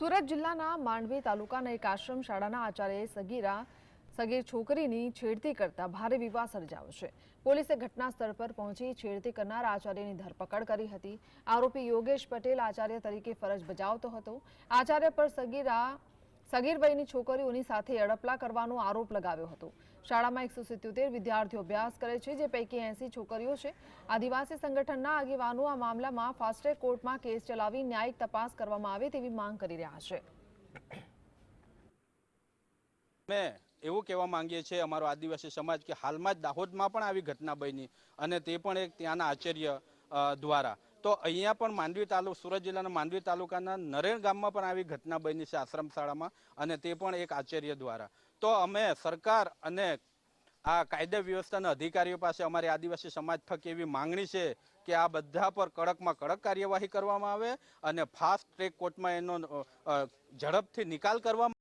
સુરત જિલ્લાના માંડવી તાલુકાના એક આશ્રમ શાળાના આચાર્યએ સગીર છોકરીની છેડતી કરતા ભારે વિવાદ સર્જાયો છે। પોલીસે ઘટના સ્થળ પર પહોંચી છેડતી કરનાર આચાર્યની ધરપકડ કરી હતી। આરોપી યોગેશ પટેલ આચાર્ય તરીકે ફરજ બજાવતો હતો। આચાર્ય પર સગીર વયની છોકરીઓની સાથે અડપલા કરવાનો આરોપ લગાવ્યો હતો। શાળામાં 177 વિદ્યાર્થીઓ અભ્યાસ કરે છે, જે પૈકી 80 છોકરીઓ છે। આદિવાસી સંગઠનના આગેવાનો આ મામલામાં ફાસ્ટ ટ્રેક કોર્ટમાં કેસ ચલાવી ન્યાયિક તપાસ કરવામાં આવે તેવી માંગ કરી રહ્યા છે। મેં એવું કહેવા માંગીએ છીએ અમારો આદિવાસી સમાજ કે હાલમાં જ દાહોદમાં પણ આવી ઘટના બની અને તે પણ એક ત્યાંના આચાર્ય દ્વારા। તો અહીંયા પણ માંડવી તાલુકા સુરત જિલ્લાના માંડવી તાલુકાના નરેણ ગામમાં પણ આવી ઘટના બની છે આશ્રમ શાળામાં, અને તે પણ એક આચાર્ય દ્વારા। તો અમે સરકાર અને આ કાયદા વ્યવસ્થાના અધિકારીઓ પાસે અમારી આદિવાસી સમાજ થકી એવી માંગણી છે કે આ બધા પર કડકમાં કડક કાર્યવાહી કરવામાં આવે અને ફાસ્ટ ટ્રેક કોર્ટમાં એનો ઝડપથી નિકાલ કરવામાં